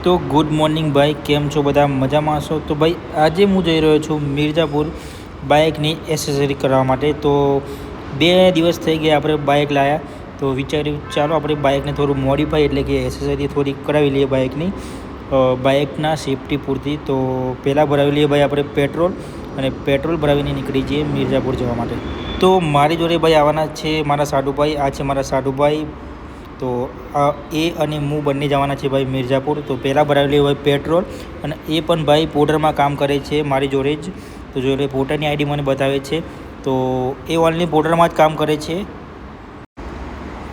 તો good morning ભાઈ, કેમ છો? બધા મજામાં હશો? તો ભાઈ આજે હું જઈ રહ્યો છું મિર્ઝાપુર બાઇકની એસેસરી કરવા માટે. તો 2 દિવસ થઈ ગયા આપણે બાઇક લાવ્યા, તો વિચાર્યું ચાલો આપણે બાઇકને થોડું મોડિફાઈ એટલે કે એસેસરી થોડી કરાવી લઈએ બાઇકની, બાઇકના સેફટી પૂરતી. તો પહેલાં ભરાવી લઈએ ભાઈ આપણે પેટ્રોલ, અને પેટ્રોલ ભરાવીને નીકળી જઈએ મિર્ઝાપુર જવા માટે. તો મારી જોડે ભાઈ આવવાના છે મારા સાડુભાઈ, આ છે મારા સાડુભાઈ. તો એ અને હું બંને જવાના છે ભાઈ મિર્ઝાપુર. તો પહેલાં ભરાવી લઈએ ભાઈ પેટ્રોલ, અને એ પણ ભાઈ પોર્ટરમાં કામ કરે છે મારી જોડે જ. તો જોડે પોર્ટરની આઈડી મને બતાવે છે. તો એ ઓનલી પોર્ટરમાં જ કામ કરે છે.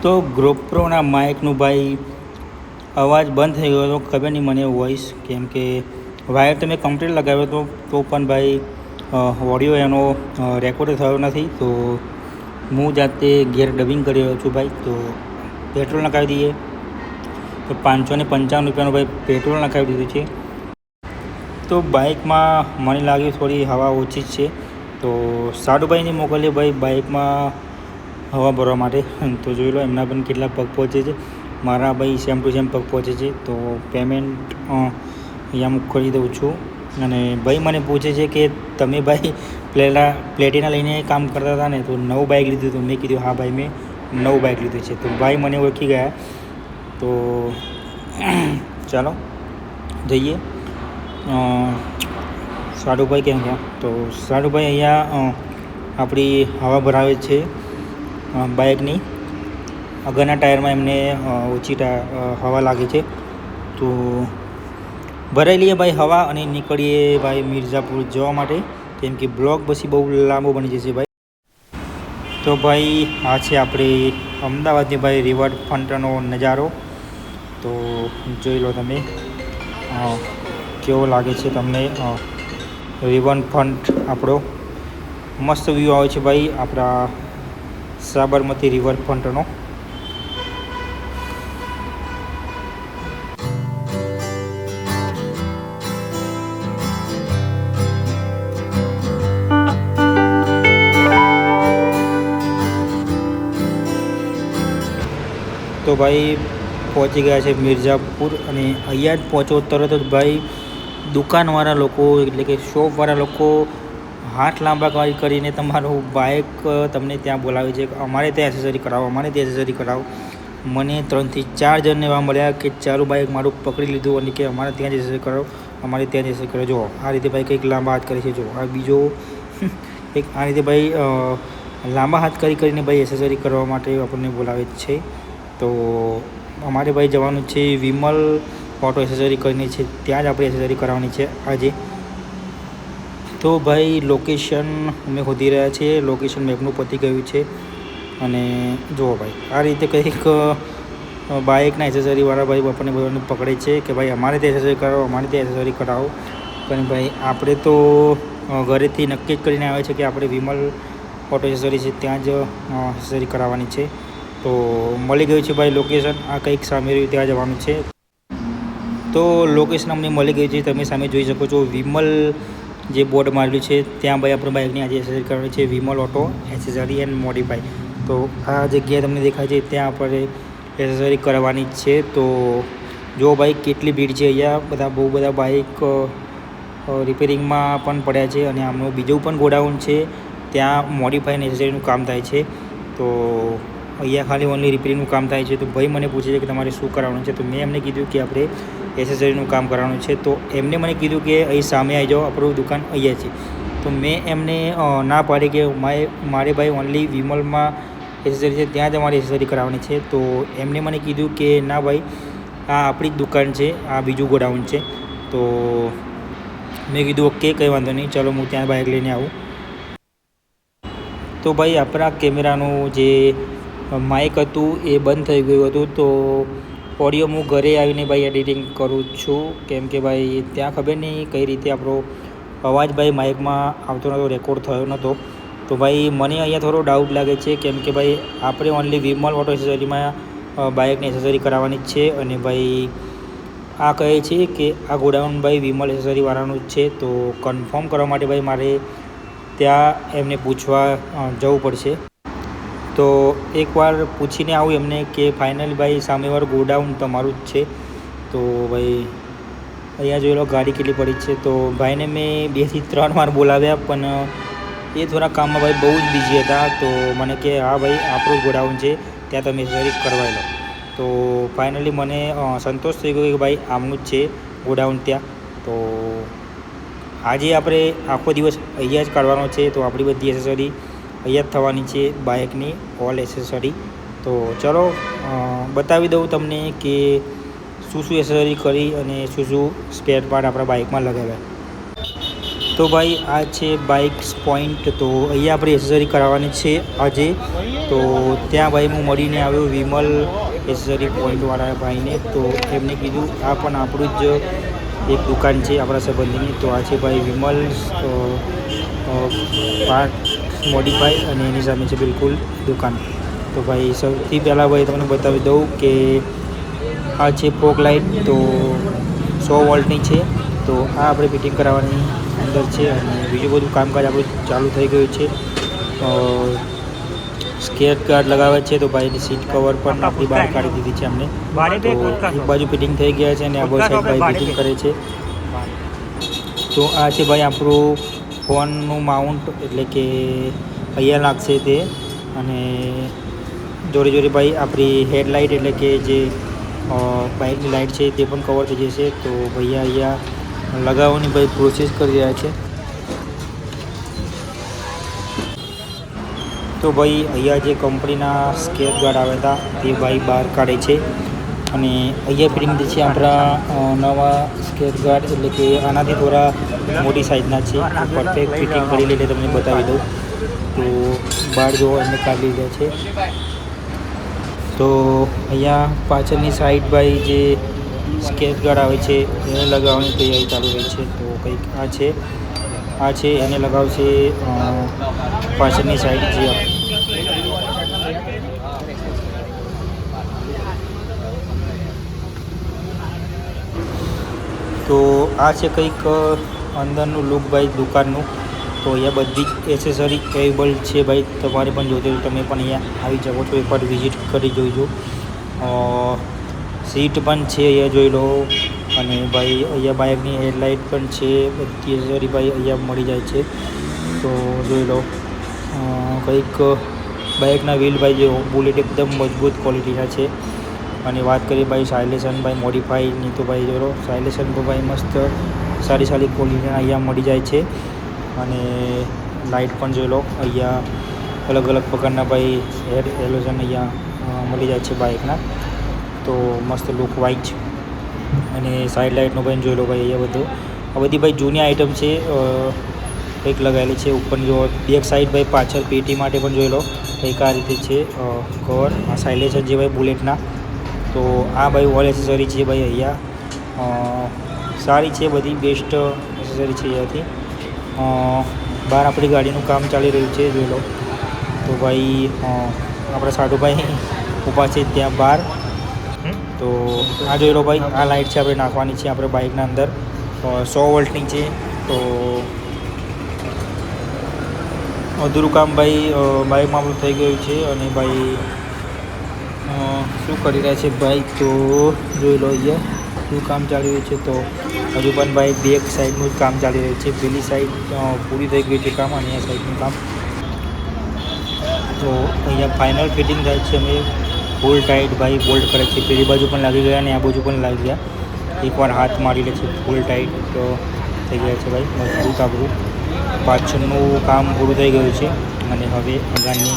તો GoProના માઇકનું ભાઈ અવાજ બંધ થઈ ગયો હતો, ખબર નહીં મને વોઇસ, કેમ કે વાયર તો મેં કમ્પ્લીટ લગાવ્યો હતો તો પણ ભાઈ ઓડિયો એનો રેકોર્ડ થયો નથી. તો હું જાતે ઘેર ડબિંગ કરી રહ્યો છું ભાઈ. તો પેટ્રોલ નખાવી દઈએ. તો 555 રૂપિયાનું ભાઈ પેટ્રોલ નખાવી દીધું છે. તો બાઇકમાં મને લાગ્યું થોડી હવા ઓછી જ છે, તો સાડુભાઈને મોકલીએ ભાઈ બાઇકમાં હવા ભરવા માટે. તો જોઈ લો એમના પણ કેટલા પગ પહોંચે છે, મારા ભાઈ સેમ ટુ સેમ પગ પહોંચે છે. તો પેમેન્ટ અહીંયા હું કરી દઉં છું. અને ભાઈ મને પૂછે છે કે તમે ભાઈ પ્લેટિના લઈને કામ કરતા હતા ને, તો નવું બાઇક લીધું હતું? મેં કીધું હા ભાઈ મેં નવું બાઇક લીધું છે. તો ભાઈ મને ઓળખી ગયા. તો ચાલો જઈએ. સાડુભાઈ કેમ ગયા? તો સાડુભાઈ અહીંયા આપણી હવા ભરાવે છે બાઇકની. આગળના ટાયરમાં એમને ઓછી હવા લાગે છે. તો ભરાઈ લઈએ ભાઈ હવા અને નીકળીએ ભાઈ મિર્ઝાપુર જવા માટે, કેમ કે બ્લોગ પછી બહુ લાંબો બની જશે ભાઈ. તો ભાઈ આ છે આપણે અમદાવાદની ભાઈ રિવરફ્રન્ટનો નજારો. તો જોઈ લો તમે કેવો લાગે છે તમને રિવરફ્રન્ટ. આપણો મસ્ત વ્યૂ આવે છે ભાઈ આપણા સાબરમતી રિવરફ્રન્ટનો. તો ભાઈ પહોંચી ગયા છે મિર્ઝાપુર, અને અહીંયા જ પહોંચો તરત જ ભાઈ દુકાનવાળા લોકો એટલે કે શોપવાળા લોકો હાથ લાંબા કરીને તમારું બાઇક તમને ત્યાં બોલાવે છે, અમારે ત્યાં એસેસરી કરાવો, અમારે ત્યાં એસેસરી કરાવો. મને 3 થી 4 જણને એવા મળ્યા કે ચારું બાઇક મારું પકડી લીધું અને કે અમારે ત્યાં જ એસેસરી કરાવો, અમારે ત્યાં જ એસેસરી કરાવો. જો આ રીતે ભાઈ કંઈક લાંબા હાથ કરે છે. જો આ બીજો એક આ રીતે ભાઈ લાંબા હાથ કરીને ભાઈ એસેસરી કરવા માટે આપણને બોલાવે છે. તો અમારે ભાઈ જવાનું છે વિમલ ઓટો એસેસરી કરીને છે, ત્યાં જ આપણે એસેસરી કરાવવાની છે આજે. તો ભાઈ લોકેશન અમે શોધી રહ્યા છીએ, લોકેશન મેપનું પતી ગયું છે. અને જુઓ ભાઈ આ રીતે કંઈક બાઇકના એસેસરીવાળા ભાઈ આપણને બધાને પકડે છે કે ભાઈ અમારે ત્યાં એસેસરી કરાવો, અમારે ત્યાં એસેસરી કરાવો. પણ ભાઈ આપણે તો ઘરેથી નક્કી જ કરીને આવે છે કે આપણે વિમલ ઓટો એસેસરી છે ત્યાં જ એસેસરી કરાવવાની છે. તો મળી ગયું છે ભાઈ લોકેશન, આ કંઈક સામે રહ્યું ત્યાં જવાનું છે. તો લોકેશન અમને મળી ગયું છે, તમે સામે જોઈ શકો છો વિમલ જે બોર્ડ મારેલું છે ત્યાં ભાઈ આપણે બાઇકની આજે એસેસરી કરવાની છે, Vimal auto accessory and modify. તો આ જગ્યાએ તમને દેખાય છે ત્યાં આપણે એસેસરી કરવાની જ છે. તો જો ભાઈ કેટલી ભીડ છે અહીંયા, બહુ બધા બાઇક રિપેરિંગમાં પણ પડ્યા છે. અને આમનું બીજું પણ ગોડાઉન છે, ત્યાં મોડિફાઈ અને એસેસરીનું કામ થાય છે. તો અહીંયા ખાલી ઓનલી રિપેરિંગનું કામ થાય છે. તો ભાઈ મને પૂછે છે કે તમારે શું કરાવવાનું છે? તો મેં એમને કીધું કે આપણે એસેસરીનું કામ કરાવવાનું છે. તો એમને મને કીધું કે અહીં સામે આવી જાઓ, આપણું દુકાન અહીંયા છે. તો મેં એમને ના પાડી કે મારે ભાઈ ઓનલી વિમલમાં એસેસરી છે ત્યાં જ અમારે એસેસરી કરાવવાની છે. તો એમને મને કીધું કે ના ભાઈ આ આપણી જ દુકાન છે, આ બીજું ગોડાઉન છે. તો મેં કીધું ઓકે કંઈ વાંધો નહીં, ચાલો હું ત્યાં બાઇક લઈને આવું. તો ભાઈ આપણા કેમેરાનું જે માઇક હતું એ બંધ થઈ ગયું હતું. તો ઓડિયો હું ઘરે આવીને ભાઈ એડિટિંગ કરું છું, કેમ કે ભાઈ ત્યાં ખબર નહીં કઈ રીતે આપણો અવાજ ભાઈ માઇકમાં આવતો નહોતો, રેકોર્ડ થયો નહોતો. તો ભાઈ મને અહીંયા થોડો ડાઉટ લાગે છે, કેમ કે ભાઈ આપણે ઓનલી વિમલ ઓટો એસેસરીમાં બાઇકની એસેસરી કરાવવાની જ છે. અને ભાઈ આ કહે છે કે આ ગોડાઉન ભાઈ વિમલ એસેસરીવાળાનું જ છે. તો કન્ફર્મ કરવા માટે ભાઈ મારે ત્યાં એમને પૂછવા જવું પડશે. તો એકવાર પૂછીને આવું એમને કે ફાઇનલ ભાઈ સામેવાળું ગોડાઉન તમારું જ છે. તો ભાઈ અહીંયા જોઈ લો ગાડી કેટલી પડી છે. તો ભાઈને મેં 2 થી 3 વાર બોલાવ્યા, પણ એ થોડા કામમાં ભાઈ બહુ જ બિઝી હતા. તો મને કે હા ભાઈ આપણું જ ગોડાઉન છે, ત્યાં તમે એસેસરી કરવાઈ લો. તો ફાઇનલી મને સંતોષ થઈ ગયો કે ભાઈ આમનું જ છે ગોડાઉન ત્યાં. તો આજે આપણે આખો દિવસ અહીંયા જ કાઢવાનો છે. તો આપણી બધી એસેસરી અહીંયા જ થવાની છે, બાઇકની ઓલ એસેસરી. તો ચલો બતાવી દઉં તમને કે શું શું એસેસરી કરી અને શું શું સ્પેર પાર્ટ આપણા બાઇકમાં લગાવ્યા. તો ભાઈ આ છે બાઇક્સ પોઈન્ટ. તો અહીંયા આપણે એસેસરી કરાવવાની છે આજે. તો ત્યાં ભાઈ હું મળીને આવ્યો વિમલ એસેસરી પોઈન્ટવાળા ભાઈને. તો એમને કીધું આ પણ આપણું જ એક દુકાન છે આપણા સંબંધીની. તો આ છે ભાઈ વિમલ પાર્ટ મોડિફાઈ, અને એની સામે છે બિલકુલ દુકાન. તો ભાઈ સૌથી પહેલાં ભાઈ તમને બતાવી દઉં કે આ છે ફોગ લાઇટ. તો 100 વોલ્ટની છે. તો આ આપણે ફિટિંગ કરાવવાની અંદર છે, અને બીજું બધું કામકાજ આપણું ચાલુ થઈ ગયું છે. સ્કેચ ગાર્ડ લગાવે છે. તો ભાઈની સીટ કવર પણ આપણી બહાર કાઢી દીધી છે અમને. તો એક બાજુ ફિટિંગ થઈ ગયા છે અને આ બાજુ સાઈડ ભાઈ ફિટિંગ કરે છે. તો આ છે ભાઈ આપણું ફોનનું માઉન્ટ, એટલે કે અહીંયા લાગશે તે. અને જોડે જોડે ભાઈ આપણી હેડલાઇટ, એટલે કે જે બાઇકની લાઇટ છે તે પણ કવર થઈ જશે. તો ભૈયા અહીંયા લગાવવાની ભાઈ પ્રોસેસ કરી રહ્યા છે. તો ભાઈ અહીંયા જે કંપનીના સ્કેચ ગાર્ડ આવ્યા હતા તે ભાઈ બહાર કાઢે છે. અને અહીંયા ફિટિંગ છે આપણા નવા સ્કેચ ગાર્ડ, એટલે કે આનાથી થોડા મોટી સાઇઝના છે. પરફેક્ટ ફિટિંગ કરી લઈને તમને બતાવી દઉં. તો બહાર જોવો એમને કાઢી લીધા છે. તો અહીંયા પાછળની સાઈડ ભાઈ જે સ્કેચ ગાર્ડ આવે છે એને લગાવવાની તૈયારી ચાલુ રહી છે. તો કંઈક આ છે એને લગાવશે પાછળની સાઈડ જે. તો આ છે કંઈક અંદરનું લુક ભાઈ દુકાનનું. તો અહીંયા બધી જ એસેસરી અવેલેબલ છે ભાઈ. તમારે પણ જોઈતી હોય તમે પણ અહીંયા આવી શકો છો, એકવાર વિઝિટ કરી જોઈજો. સીટ પણ છે અહીંયા જોઈ લો. અને ભાઈ અહીંયા બાઇકની હેડલાઇટ પણ છે. બધી એસેસરી ભાઈ અહીંયા મળી જાય છે. તો જોઈ લો. કંઈક બાઇકના વ્હીલ ભાઈ જે બુલેટ એકદમ મજબૂત ક્વોલિટીના છે. અને વાત કરીએ ભાઈ સાયલેશન ભાઈ મોડિફાઈની, તો ભાઈ જોઈ લો સાયલેશન તો ભાઈ મસ્ત સારી ક્વોલિટીના અહીંયા મળી જાય છે. અને લાઇટ પણ જોઈ લો અહીંયા અલગ અલગ પ્રકારના ભાઈ હેડ એલોઝન અહીંયા મળી જાય છે બાઇકના. તો મસ્ત લુક વાઇઝ. અને સાઈડ લાઇટનો પણ જોઈ લો ભાઈ અહીંયા બધું. આ બધી ભાઈ જૂની આઇટમ છે, કંઈક લગાવેલી છે. ઉપર જો બેક સાઈડ ભાઈ પાછળ પેટી માટે પણ જોઈ લો કંઈક આ રીતે છે કવર. આ સાયલેશન છે ભાઈ બુલેટના. તો આ ભાઈ ઓલ એસેસરી છે ભાઈ અહીંયા સારી છે, બધી બેસ્ટ એસેસરી છે અહીંયાથી. બહાર આપણી ગાડીનું કામ ચાલી રહ્યું છે જોઈ લો. તો ભાઈ આપણા સાઢુભાઈ ઊભા છે ત્યાં બહાર. તો આ જોઈ લો ભાઈ આ લાઇટ છે આપણે નાખવાની છે આપણે બાઇકના અંદર. 100 વોલ્ટની છે. તો અધૂરું કામ ભાઈ બાઇકમાં આપણું થઈ ગયું છે. અને ભાઈ શું કરી રહ્યા છે ભાઈ, તો જોઈ લો અહીંયા શું કામ ચાલી રહ્યું છે. તો હજુ પણ ભાઈ બેક સાઈડનું જ કામ ચાલી રહ્યું છે. પેલી સાઈડ પૂરી થઈ ગઈ છે કામ, અને આ સાઈડનું કામ. તો અહીંયા ફાઇનલ ફિટિંગ થાય છે. અમે ફૂલ ટાઈટ ભાઈ બોલ્ટ કરે છે. પેલી બાજુ પણ લાગી ગયા અને આ બાજુ પણ લાગી ગયા. એકવાર હાથ મારી લે છે ફૂલ ટાઈટ તો થઈ ગયા છે ભાઈ મજબૂત આપણું. પાછળનું કામ પૂરું થઈ ગયું છે અને હવે આગળની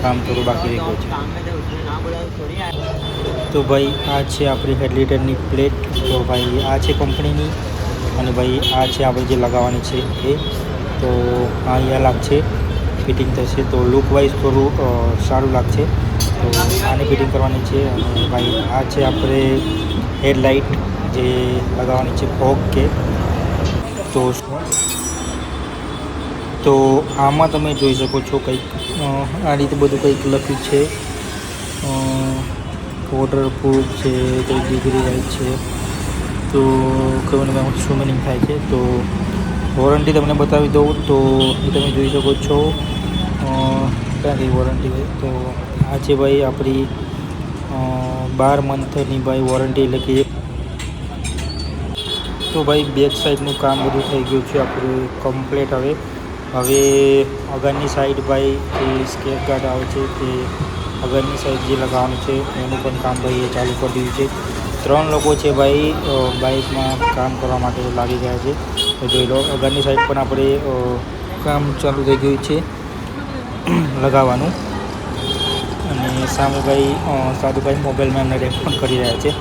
કામ થોડું બાકી રહી ગયું છે. તો ભાઈ આ છે આપણી હેડલાઇટરની પ્લેટ. તો ભાઈ આ છે કંપનીની. અને ભાઈ આ છે આપણે જે લગાવવાની છે એ. તો આ અહીંયા લાગશે ફિટિંગ થશે. તો લુક વાઇઝ થોડું સારું લાગશે. તો આને ફિટિંગ કરવાની છે. અને ભાઈ આ છે આપણે હેડલાઇટ જે લગાવવાની છે ફોગ કે. તો આમાં તમે જોઈ શકો છો કંઈક આ રીતે બધું કંઈક લખ્યું છે. વોટરપ્રૂફ છે, કંઈક ડિગ્રી વાઇઝ છે. તો ખબર નહીં શું મિનિંગ થાય છે. તો વોરંટી તમને બતાવી દઉં તો એ તમે જોઈ શકો છો ક્યાં કઈ વોરંટી હોય. તો આ છે ભાઈ આપણી 12 મંથની ભાઈ વોરંટી, એટલે કે તો ભાઈ બેક સાઈડનું કામ બધું થઈ ગયું છે આપણે કમ્પ્લીટ. હવે આગળની સાઈડ ભાઈ જે સ્કેચ ગાર્ડ આવે છે તે આગળની સાઈડ જે લગાવવાનું છે એનું પણ કામ ભાઈ એ ચાલુ કરી દીધું છે. 3 લોકો છે ભાઈ બાઇકમાં કામ કરવા માટે લાગી ગયા છે. તો જોઈ લો આગળની સાઈડ પણ આપણે કામ ચાલુ થઈ ગયું છે લગાવવાનું. અને સામે ભાઈ સાધુભાઈ મોબાઈલમાં એમને રેકોર્ડ કરી રહ્યા છે.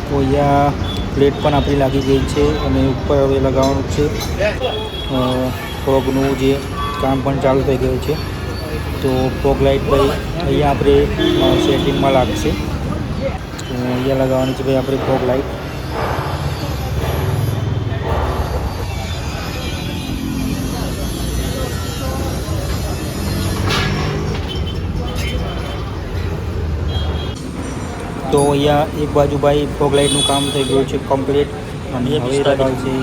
તો અહીંયા પ્લેટ પણ આપણી લાગી ગઈ છે અને ઉપર હવે લગાવવાનું છે ફોગનું જે કામ પણ ચાલુ થઈ ગયું છે. તો ફોગ લાઇટ ભાઈ અહીંયા આપણે સેટિંગમાં લાગશે. અહીંયા લગાવવાની છે ભાઈ આપણે ફોગ લાઇટ. તો અહીંયા એક બાજુ ભાઈ ફોગ લાઇટનું કામ થઈ ગયું છે કમ્પ્લીટ અને હવે લગાવશે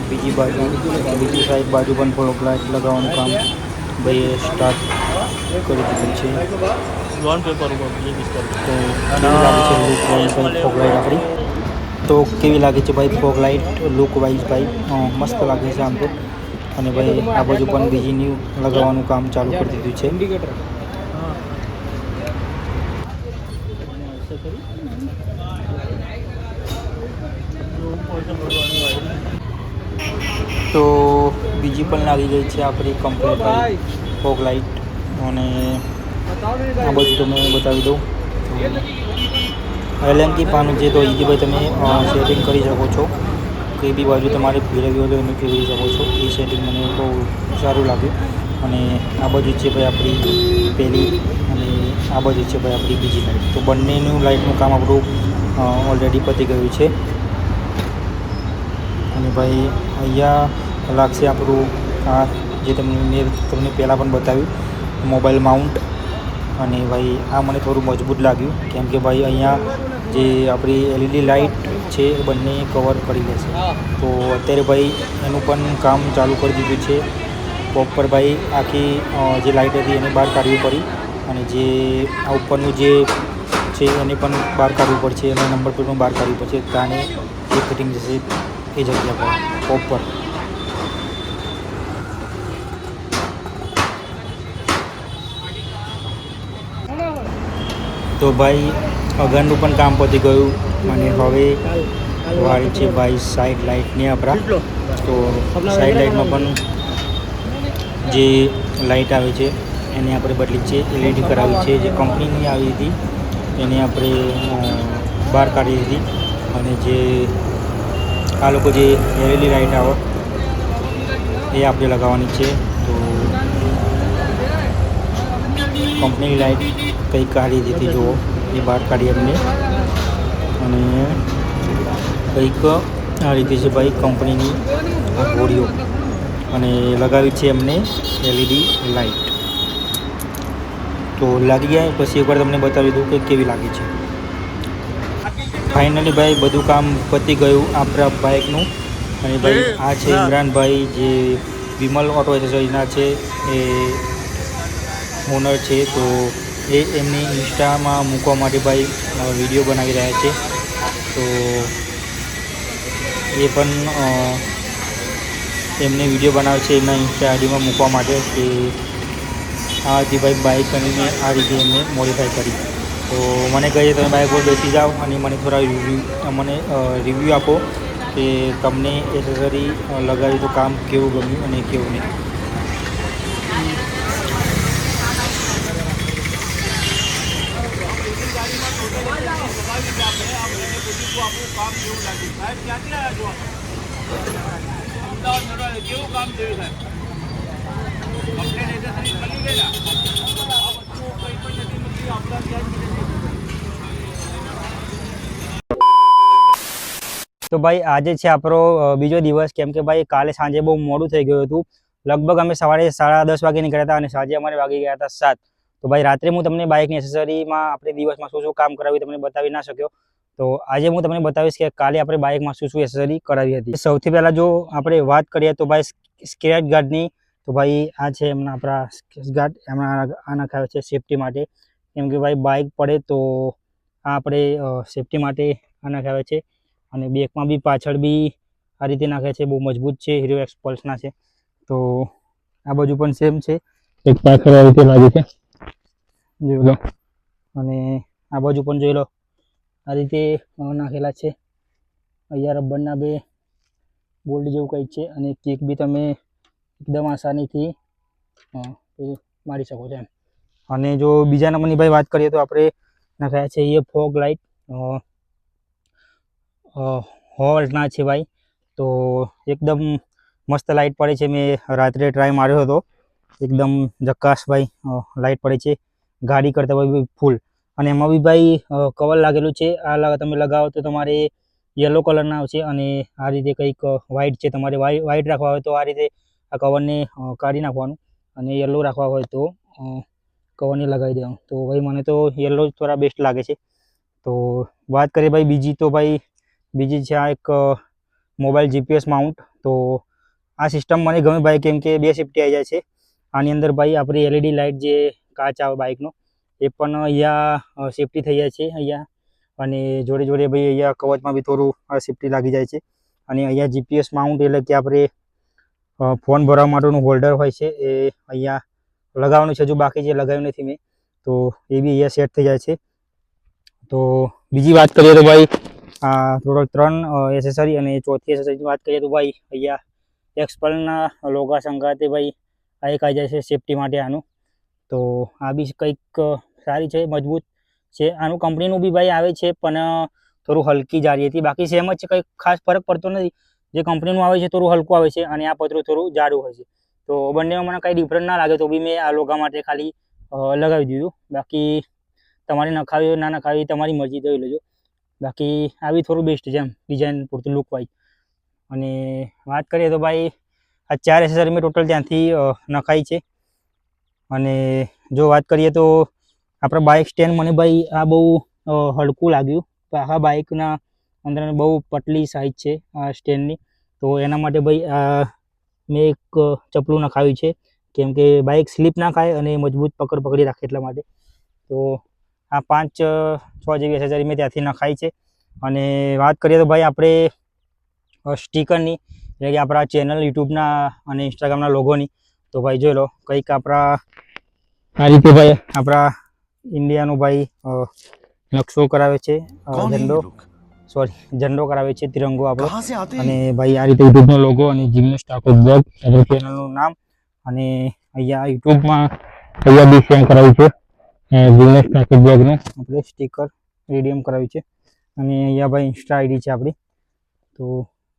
બીજી બાજુ. બીજી સાઈડ બાજુ પણ ફોગ લાઇટ લગાવવાનું કામ ભાઈ સ્ટાર્ટ કરી દીધું છે. ફોગ લાઇટ આપણી તો કેવી લાગે છે ભાઈ ફોગ લાઇટ લુક વાઇઝ ભાઈ મસ્ત લાગે છે આમ તો. અને ભાઈ આ બાજુ પણ બીજી ન્યૂ લગાવવાનું કામ ચાલુ કરી દીધું છે. તો બીજી પણ લાગી ગઈ છે આપણી કમ્પ્લીટ ફોગ લાઇટ. અને આ બધું તમે બતાવી દઉં એલએમકી પાનું છે તો અહીંથી ભાઈ તમે સેટિંગ કરી શકો છો. કઈ બી બાજુ તમારે ફેરવી હોય તો તમે ફેરવી શકો છો. એ સેટિંગ મને બહુ સારું લાગ્યું. અને આ બાજુ છે ભાઈ આપણી પહેલી અને આ બાજુ છે ભાઈ આપણી બીજી લાઇટ. તો બંનેનું લાઇટનું કામ આપણું ઓલરેડી પતી ગયું છે. અને ભાઈ અહીંયા લાગશે આપણું આ જે મેં તમને પહેલાં પણ બતાવ્યું મોબાઈલ માઉન્ટ. અને ભાઈ આ મને થોડું મજબૂત લાગ્યું કેમ કે ભાઈ અહીંયા જે આપણી એલઈડી લાઇટ છે એ બંને કવર કરી લેશે. તો અત્યારે ભાઈ એનું પણ કામ ચાલુ કરી દીધું છે પ્રોપર. ભાઈ આખી જે લાઇટ હતી એને બહાર કાઢવી પડી અને જે આ ઉપરનું જે છે એને પણ બહાર કાઢવું પડશે અને નંબર પ્લેટ પણ બહાર કાઢવી પડશે. તાને જે ફિટિંગ જશે એ જગ્યા પર પ્રોપર. તો ભાઈ આગળનું પણ કામ પતી ગયું અને હવે વાળી છે ભાઈ સાઈડ લાઇટની આપણા. તો સાઈડ લાઇટમાં પણ જે લાઇટ આવે છે એને આપણે બદલી છે એલઈડી કરાવી છે. જે કંપનીની આવી હતી એને આપણે બહાર કાઢી દીધી. અને જે આ લોકો જે એલઈડી લાઇટ આવે એ આપણે લગાવવાની છે. તો કંપનીની લાઇટ કંઈક કાઢી દીધી જુઓ એ બહાર કાઢી એમને. અને કંઈક આ રીતે છે ભાઈ કંપનીની ગોળીઓ અને લગાવી છે એમને એલઈડી લાઇટ. તો લાગી ગયા પછી એકવાર તમને બતાવી દઉં કે કેવી લાગે છે. ફાઇનલી ભાઈ બધું કામ પતી ગયું આપણા બાઇકનું. અને ભાઈ આ છે ઇમરાનભાઈ જે વિમલ ઓટો એસેસરીના છે એ ઓનર છે. તો એ એમની ઇન્સ્ટામાં મૂકવા માટે ભાઈ વિડીયો બનાવી રહ્યા છે. તો એ પણ એમને વિડીયો બનાવે છે એમના ઇન્સ્ટા આઈડીમાં મૂકવા માટે કે આ હતી ભાઈ બાઇક અને મેં આ રીતે એમને મોડિફાઈ કરી. તો મને કહે તમે બાઇક પર બેસી જાઓ અને મને થોડા રિવ્યૂ આપો કે તમને એસેસરી લગાવી તો કામ કેવું ગમ્યું અને કેવું નહીં. તો ભાઈ આજે છે આપણો બીજો દિવસ કેમ કે ભાઈ કાલે સાંજે બહુ મોડું થઈ ગયું હતું. લગભગ અમે સવારે 10:30 વાગે નીકળ્યા હતા અને સાંજે અમારે વાગી ગયા હતા 7. તો ભાઈ રાત્રે હું તમને બાઇકની એસેસરીમાં આપણે દિવસમાં શું શું કામ કરાવ્યું તમને બતાવી ના શક્યો. તો આજે હું તમને બતાવીશ કે કાલે આપણે બાઇકમાં શું શું એસેસરી કરાવી હતી. સૌથી પહેલાં જો આપણે વાત કરીએ તો ભાઈ સ્ક્રેચ ગાર્ડની, તો ભાઈ આ છે એમના આપણા સ્ક્રેચ ગાર્ડ, એમના આ નખાવે છે સેફટી માટે, કેમ કે ભાઈ બાઇક પડે તો આ આપણે સેફટી માટે આ નખાવે છે. અને બેકમાં બી પાછળ બી આ રીતે નાખે છે, બહુ મજબૂત છે, હીરો એક્સ પલ્સના છે. તો આ બાજુ પણ સેમ છે, એક પાછળ આ રીતે લાગે છે, જોઈ લો. અને આ બાજુ પણ જોઈ લો, આ રીતે નાખેલા છે. અહીંયા રબરના બે બોલ્ટ જેવું કંઈક છે અને કિક બી તમે એકદમ આસાનીથી મારી શકો છો એમ. અને જો બીજા નંબરની ભાઈ વાત કરીએ તો આપણે નખાયા છે એ ફોગ લાઇટ હોલ્ટના છે ભાઈ. તો એકદમ મસ્ત લાઇટ પડે છે, મેં રાત્રે ટ્રાય માર્યો હતો, એકદમ ઝકાસ ભાઈ લાઇટ પડે છે ગાડી કરતાં ભાઈ ફૂલ. અને એમાં બી ભાઈ કવર લાગેલું છે, આ તમે લગાવો તો તમારે યલો કલરના આવશે અને આ રીતે કંઈક વ્હાઇટ છે, તમારે વ્હાઇટ રાખવા હોય તો આ રીતે આ કવરને કાઢી નાખવાનું અને યલો રાખવા હોય તો કવરને લગાવી દેવાનું. તો ભાઈ મને તો યલો જ થોડા બેસ્ટ લાગે છે. તો વાત કરીએ ભાઈ બીજી, તો ભાઈ બીજી છે આ એક મોબાઈલ જીપીએસ માઉન્ટ. તો આ સિસ્ટમ મને ગમે ભાઈ, કેમ કે 2 સેફટી આવી જાય છે આની અંદર ભાઈ. આપણી એલઈડી લાઇટ જે કાચ આવે બાઇકનો એ પણ અહીંયા સેફટી થઈ જાય છે અહીંયા. અને જોડે જોડે ભાઈ અહીંયા કવચમાં બી થોડું સેફટી લાગી જાય છે. અને અહીંયા જીપીએસ માઉન્ટ એટલે કે આપણે ફોન ભરવા માટેનું હોલ્ડર હોય છે, એ અહીંયા લગાવવાનું છે, હજુ બાકી જે લગાવ્યું નથી મેં, તો એ બી અહીંયા સેટ થઈ જાય છે. તો બીજી વાત કરીએ તો ભાઈ આ ટોટલ 3 એસેસરી, અને ચોથી એસેસરીની વાત કરીએ તો ભાઈ અહીંયા એક્સપલના લોગા સંગાતે ભાઈ આ એક આવી જાય છે સેફટી માટે આનું. તો આ બી કંઈક સારી છે, મજબૂત છે. આનું કંપનીનું બી ભાઈ આવે છે પણ થોડું હલકી જાડી હતી, બાકી સેમ જ છે, કંઈ ખાસ ફરક પડતો નથી. જે કંપનીનું આવે છે થોડું હલકું આવે છે અને આ પતરું થોડું જાડું હોય છે. તો બંનેમાં મને કંઈ ડિફરન્ટ ના લાગે, તો બી મેં આ લોગા માટે ખાલી લગાવી દીધું. બાકી તમારે નખાવી હોય ના નખાવી તમારી મરજી, જોઈ લેજો. બાકી આ બી થોડું બેસ્ટ છે એમ ડિઝાઇન પૂરતું, લુક વાઇઝ. અને વાત કરીએ તો ભાઈ આ 4 એસેસરી મેં ટોટલ ત્યાંથી નખાઈ છે. અને જો વાત કરીએ તો આપણા બાઇક સ્ટેન્ડ મને ભાઈ આ બહુ હલકું લાગ્યું. આખા બાઇકના અંદર બહુ પતલી સાઇઝ છે આ સ્ટેન્ડની. તો એના માટે ભાઈ મેં એક ચપલું નખાવ્યું છે, કેમ કે બાઇક સ્લીપ ના ખાય અને મજબૂત પકડી રાખે એટલા માટે. તો આ 5-6 જેવી એસેસરી મેં ત્યાંથી નખાઈ છે. અને વાત કરીએ તો ભાઈ આપણે સ્ટીકરની, એટલે કે આપણા ચેનલ યુટ્યુબના અને ઇન્સ્ટાગ્રામના લોગોની, તો ભાઈ જોઈ લો કંઈક આપણા આ રીતે ભાઈ આપણા ઇન્ડિયાનો ભાઈ નકશો કરાવે છે, ઝંડો કરાવે છે, તિરંગો આપણો. અને ભાઈ આ રીતે યુટ્યુબનો લોગો અને જિગ્નેશ ઠાકોર બ્લોગ આપણા ચેનલનું નામ. અને અહીંયા યુટ્યુબમાં અહીંયા બી સેમ કરાવ્યું છે, જિગ્નેશ ઠાકોર બ્લોગનું આપણે સ્ટીકર રીડીમ કરાવ્યું છે. અને અહીંયા ભાઈ ઇન્સ્ટા આઈડી છે આપણી. તો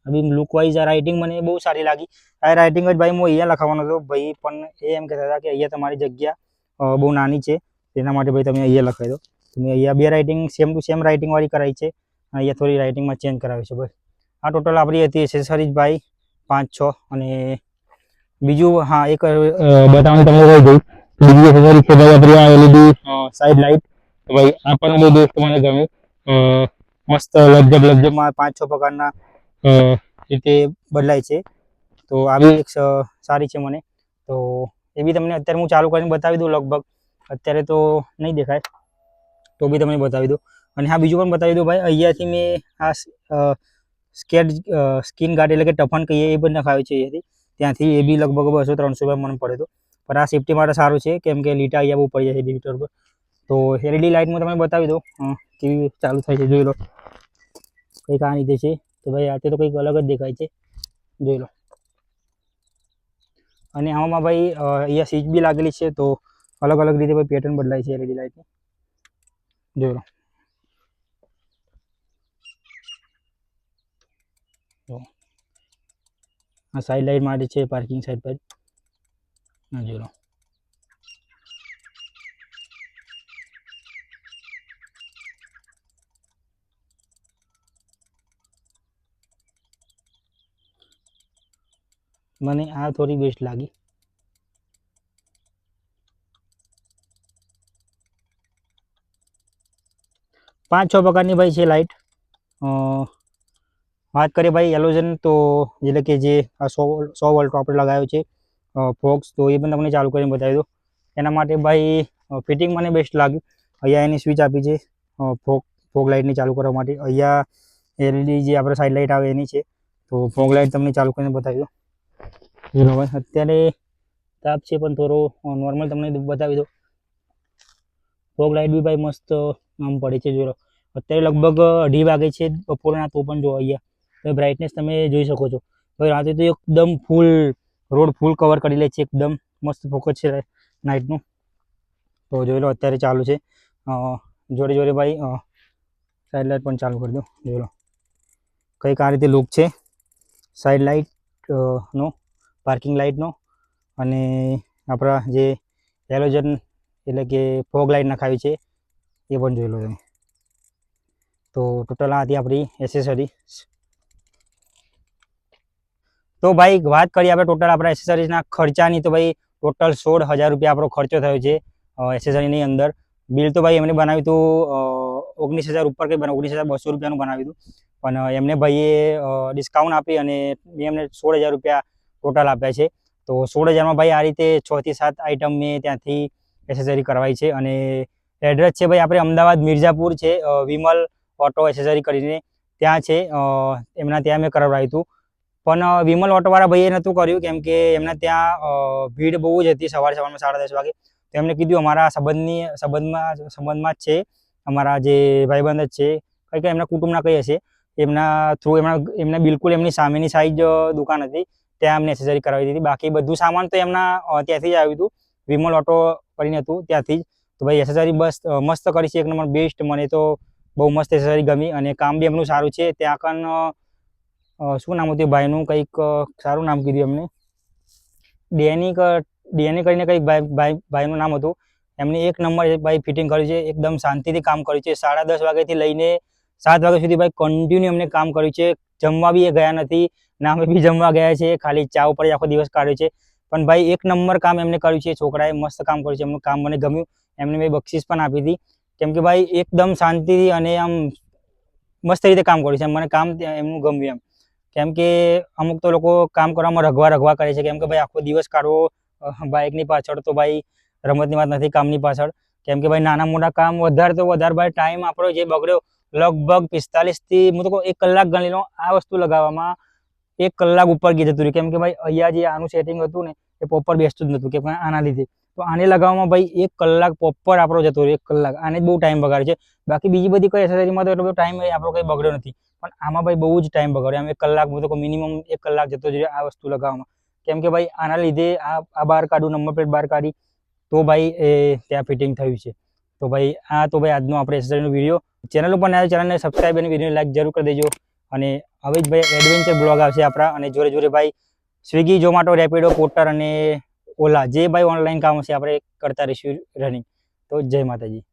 આવી લુક વાઇઝ આ રાઇટિંગ મને બહુ સારી લાગી. આ રાઇટિંગ જ ભાઈ હું અહીંયા લખાવવાનો હતો ભાઈ, પણ એ એમ કહેતા હતા કે અહીંયા તમારી જગ્યા બહુ નાની છે, તેના માટે ભાઈ તમે અહીંયા લખાવી દો. તો મેં અહીંયા 2 રાઇટિંગ સેમ ટુ સેમ રાઇટિંગવાળી કરાવી છે, અહીંયા થોડી રાઇટિંગમાં ચેન્જ કરાવી છે બસ. આ ટોટલ આપણી હતી એસેસરીઝ ભાઈ 5-6. અને બીજું હા એક બતાવવાનું તમને રહી ગયું, બીજી એસેસરી છે ભાઈ આપણી આ એલઈડી સાઇડ લાઇટ. તો ભાઈ આ પણ બહુ દોસ્ત મને ગમ્યું, મસ્ત લગજબમાં 5-6 પ્રકારના રીતે બદલાય છે. તો આ બી એક સારી છે મને. તો એ બી તમને અત્યારે હું ચાલુ કરીને બતાવી દઉં. લગભગ અત્યારે તો નહીં દેખાય, તો બી તમને બતાવી દઉં. અને હા બીજું પણ બતાવી દઉં ભાઈ, અહીંયાથી મેં આ સ્કિન ગાર્ડ એટલે કે ટફન કહીએ એ પણ નખાવ્યું છે અહીંયાથી. ત્યાંથી એ બી લગભગ 200-300 રૂપિયા મને પડે તો, પણ આ સેફટી માટે સારું છે, કેમ કે લીટા અહીંયા બહુ પડી જાય છે ડિવિટર પર. તો એલઈડી લાઇટમાં તમને બતાવી દઉં કેવી ચાલુ થાય છે, જોઈ લો કંઈક આ રીતે છે. તો ભાઈ આ તો કંઈક અલગ જ દેખાય છે, જોઈ લો. અને આમાં ભાઈ અહીંયા સ્વિચ બી લાગેલી છે, તો અલગ અલગ રીતે ભાઈ પેટર્ન બદલાય છે એલઈડી લાઇટની, જોઈ લો. આ સાઈડ લાઇટ માટે છે, પાર્કિંગ સાઈડ પર, જોઈ લો. મને આ થોડી બેસ્ટ લાગી. 5-6 પ્રકારની ભાઈ છે લાઇટ. વાત કરીએ ભાઈ એલોઝન, તો એટલે કે જે આ 100 વોલ્ટનો આપણે લગાવ્યો છે ફોક્સ, તો એ પણ તમને ચાલુ કરીને બતાવી દો. એના માટે ભાઈ ફિટિંગ મને બેસ્ટ લાગ્યું. અહીંયા એની સ્વિચ આપી છે ફોગ લાઇટની ચાલુ કરવા માટે. અહીંયા એલઈડી જે આપણે સાઇડ લાઇટ આવે એની છે. તો ફોગ લાઇટ તમને ચાલુ કરીને બતાવી દો. જોઈ લો ભાઈ, અત્યારે તાપ છે પણ થોડો નોર્મલ તમને બતાવી દો. ફોગ લાઇટ બી ભાઈ મસ્ત આમ પડે છે. જોઈ લો, અત્યારે લગભગ 2:30 વાગે છે બપોરના, તો પણ જો અહીંયા તો બ્રાઇટનેસ તમે જોઈ શકો છો. ભાઈ રાતે તો એકદમ ફૂલ રોડ ફૂલ કવર કરી લે છે, એકદમ મસ્ત ફોકસ છે નાઇટનું. તો જોઈ લો અત્યારે ચાલુ છે. જોડે જોડે ભાઈ સાઇડ લાઇટ પણ ચાલુ કરી દો. જોઈ લો કંઈક આ રીતે લુક છે સાઇડ લાઇટ નો, પાર્કિંગ લાઇટનો. અને આપણા જે હેલોજન એટલે કે ફોગ લાઇટ નખાવી છે એ પણ જોઈ લો તમે. તો ટોટલ આ હતી આપણી એસેસરી. તો ભાઈ વાત કરીએ આપણે ટોટલ આપણા એસેસરીઝના ખર્ચાની, તો ભાઈ ટોટલ 16,000 રૂપિયા આપણો ખર્ચો થયો છે એસેસરીની અંદર. બિલ તો ભાઈ એમને બનાવ્યું હતું 19,000 ઉપર, કંઈ 19,200 રૂપિયાનું બનાવ્યું હતું. પણ એમને ભાઈએ ડિસ્કાઉન્ટ આપી અને મેં એમને 16,000 રૂપિયા ટોટલ આપ્યા છે. તો 16,000માં ભાઈ આ રીતે 6 થી 7 આઈટમ મેં ત્યાંથી એસેસરી કરવાઈ છે. અને એડ્રેસ છે ભાઈ આપણે અમદાવાદ મિર્ઝાપુર છે, વિમલ ઓટો એસેસરી કરીને ત્યાં છે. એમના ત્યાં મેં કરાવડાવ્યું હતું. પણ વિમલ ઓટોવાળા ભાઈએ નહોતું કર્યું, કેમ કે એમના ત્યાં ભીડ બહુ જ હતી સવારમાં 10:30 વાગે. તો એમને કીધું અમારા સંબંધમાં જ છે, અમારા જે ભાઈબંધ જ છે, કંઈ કંઈ એમના કુટુંબના કંઈ હશે, એમના થ્રુ એમને બિલકુલ એમની સામેની સાઈડ દુકાન હતી, ત્યાં એમને એસેસરી કરાવી દીધી. બાકી બધું સામાન તો એમના ત્યાંથી જ આવ્યું હતું, વિમલ ઓટો કરીને હતું ત્યાંથી જ. તો ભાઈ એસેસરી બસ મસ્ત કરી છે, એક નંબર બેસ્ટ. મને તો બહુ મસ્ત એસેસરી ગમી અને કામ બી એમનું સારું છે. ત્યાં કન શું નામ હતું ભાઈનું, કંઈક સારું નામ કીધું એમને, ડેની કરીને કંઈક ભાઈનું નામ હતું. એમને એક નંબર ભાઈ ફિટિંગ કર્યું છે, એકદમ શાંતિથી કામ કર્યું છે. 10:30 વાગ્યાથી લઈને 7 વાગ્યા સુધી ભાઈ કન્ટિન્યુ એમને કામ કર્યું છે. જમવા બી એ ગયા નથી, ના અમે બી જમવા ગયા છે, ખાલી ચા ઉપર આખો દિવસ કાઢ્યો છે. પણ ભાઈ એક નંબર કામ એમને કર્યું છે, છોકરાએ મસ્ત કામ કર્યું છે. એમનું કામ મને ગમ્યું. એમને મેં બક્ષિસ પણ આપી હતી, કેમ કે ભાઈ એકદમ શાંતિથી અને આમ મસ્ત રીતે કામ કર્યું છે. મને કામ એમનું ગમ્યું એમ. કેમ કે અમુક તો લોકો કામ કરવામાં રગવા કરે છે, કેમ કે ભાઈ આખો દિવસ કાઢવો બાઇકની પાછળ, તો ભાઈ રમતની વાત નથી, કામની પાછળ. કેમ કે ભાઈ નાના મોટા કામ વધારે તો વધારે ભાઈ ટાઈમ આપણો જે બગડ્યો લગભગ 45 થી હું તો 1 કલાક ગણી લો, આ વસ્તુ લગાવવામાં 1 કલાક ઉપર જતું રહ્યું. કેમ કે ભાઈ અહીંયા જે આનું સેટિંગ હતું ને એ પ્રોપર બેસતું જ નહોતું, કે આના લીધે. તો આને લગાવવામાં ભાઈ 1 કલાક પ્રોપર આપણો જતો રહ્યો, 1 કલાક. આને જ બહુ ટાઈમ બગાડે છે. બાકી બીજી બધી કોઈ એસેસરીમાં તો એટલો બધો ટાઈમ આપણો કંઈ બગડ્યો નથી, પણ આમાં ભાઈ બહુ જ ટાઈમ બગાડ્યો. આમ 1 કલાક, હું તો મિનિમમ 1 કલાક જતો જ રહ્યો આ વસ્તુ લગાવવામાં. કેમ કે ભાઈ આના લીધે આ બહાર કાઢું, નંબર પ્લેટ બહાર કાઢી, તો ભાઈ એ ત્યાં ફિટિંગ થયું છે. તો ભાઈ તો ભાઈ આજનો આપણે એસેસરીનો વિડીયો. ચેનલ ઉપર નવા ચેનલને સબસ્ક્રાઈબ અને વિડીયોને લાઈક જરૂર કરી દેજો. અને હવે જ ભાઈ એડવેન્ચર બ્લોગ આવશે આપણા, અને જોડે જોડે ભાઈ સ્વિગી, ઝોમાટો, રેપિડો, પોર્ટર અને ઓલા, જે ભાઈ ઓનલાઈન કામ હશે આપણે કરતા રહીશું રનિંગ. તો જય માતાજી.